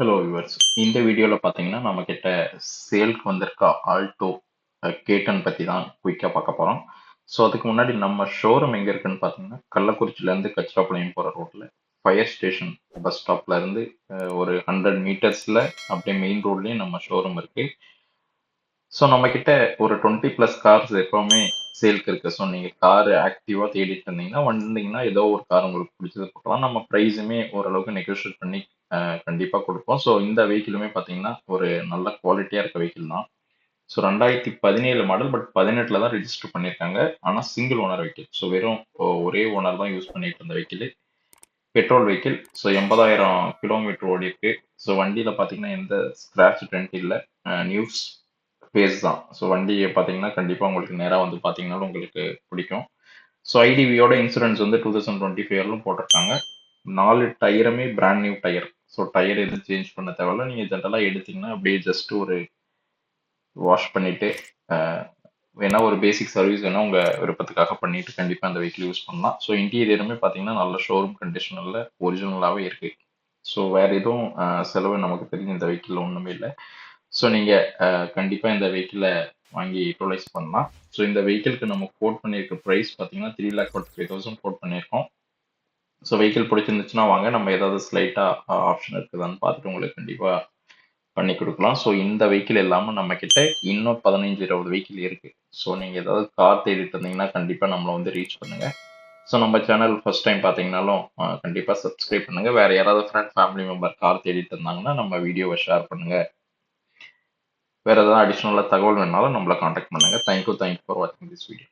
Hello viewers, இந்த வீடியோவில் பார்த்தீங்கன்னா நம்ம கிட்ட சேல்க்கு வந்திருக்க ஆல்டோ கேட்டன் பற்றி தான் குயிக்காக பார்க்க போகிறோம். ஸோ அதுக்கு முன்னாடி நம்ம ஷோரூம் எங்கே இருக்குன்னு பார்த்தீங்கன்னா கள்ளக்குறிச்சியிலேருந்து கச்சிராப்பாளையம் போகிற ரோட்டில் ஃபயர் ஸ்டேஷன் பஸ் ஸ்டாப்ல இருந்து ஒரு 100 மீட்டர்ஸில் அப்படியே மெயின் ரோட்லேயும் நம்ம ஷோரூம் இருக்குது. ஸோ நம்ம கிட்ட ஒரு 20 ப்ளஸ் கார்ஸ் எப்பவுமே சேல்க்கு இருக்கு. ஸோ நீங்கள் கார் ஆக்டிவாக தேடிட்டு இருந்தீங்கன்னா வந்தீங்கன்னா ஏதோ ஒரு கார் உங்களுக்கு பிடிச்சது போகலாம். நம்ம ப்ரைஸுமே ஓரளவுக்கு நெகோஷியேட் பண்ணி கண்டிப்பாக கொடுப்போம். ஸோ இந்த வெஹிக்கிளுமே பார்த்தீங்கன்னா ஒரு நல்ல குவாலிட்டியாக இருக்க வெஹிக்கிள் தான். ஸோ 2017 மாடல், பட் 18 தான் ரிஜிஸ்டர் பண்ணியிருக்காங்க. ஆனால் சிங்கிள் ஓனர் வெஹிக்கிள். ஸோ வெறும் ஒரே ஓனர் தான் யூஸ் பண்ணிட்டு இருந்த vehicle. Petrol vehicle. So 80,000 kilometre ஓடி இருக்கு. ஸோ வண்டியில் பார்த்தீங்கன்னா எந்த ஸ்க்ராட்ச் டென்ட் இல்லை. நியூஸ் பேஸ் தான். ஸோ வண்டியை பார்த்தீங்கன்னா கண்டிப்பாக உங்களுக்கு நேராக வந்து பார்த்தீங்கன்னாலும் உங்களுக்கு பிடிக்கும். ஸோ ஐடிவியோட இன்சூரன்ஸ் வந்து 2025 போட்டிருக்காங்க. 4 டயருமே brand new tyre. So tyre எதுவும் சேஞ்ச் பண்ண தேவையில்ல. நீங்கள் ஜென்ரலாக எடுத்தீங்கன்னா அப்படியே ஜஸ்ட் ஒரு வாஷ் பண்ணிட்டு வேணா ஒரு பேசிக் சர்வீஸ் வேணா உங்க விருப்பத்துக்காக பண்ணிட்டு கண்டிப்பா அந்த வெஹிக்கிள் யூஸ் பண்ணலாம். ஸோ இன்டீரியருமே பார்த்தீங்கன்னா நல்ல ஷோரூம் கண்டிஷனில் ஒரிஜினலாகவே இருக்கு. ஸோ வேற எதுவும் செலவு நமக்கு தெரிஞ்ச இந்த வெஹிக்கிள் ஒன்றுமே இல்லை. ஸோ நீங்கள் கண்டிப்பாக இந்த வெஹிக்கிளை வாங்கி யூட்டிலைஸ் பண்ணலாம். ஸோ இந்த வெஹிக்கிளுக்கு நம்ம கோட் பண்ணியிருக்க ப்ரைஸ் பார்த்தீங்கன்னா 3,45,000 கோட் பண்ணியிருக்கோம். ஸோ வெஹிக்கிள் பிடிச்சிருந்துச்சுன்னா வாங்க, நம்ம ஏதாவது ஸ்லைட்டாக ஆப்ஷன் இருக்குதான்னு பார்த்துட்டு உங்களுக்கு கண்டிப்பாக பண்ணி கொடுக்கலாம். ஸோ இந்த வெஹிக்கிள் இல்லாமல் நம்ம கிட்ட இன்னும் 15-20 வெஹிக்கிள் இருக்கு. ஸோ நீங்கள் ஏதாவது கார் தேடிட்டு இருந்தீங்கன்னா கண்டிப்பாக நம்மளை வந்து ரீச் பண்ணுங்க. ஸோ நம்ம சேனல் ஃபர்ஸ்ட் டைம் பார்த்தீங்கன்னாலும் கண்டிப்பாக சப்ஸ்கிரைப் பண்ணுங்க. வேற யாராவது ஃப்ரெண்ட் ஃபேமிலி மெம்பர் கார் தேடிட்டு இருந்தாங்கன்னா நம்ம வீடியோவை ஷேர் பண்ணுங்க. வேற ஏதாவது அடிஷ்னலாக தகவல் வேணாலும் நம்மளை காண்டாக்ட் பண்ணுங்க. தேங்க்யூ ஃபார் வாட்சிங் திஸ் வீடியோ.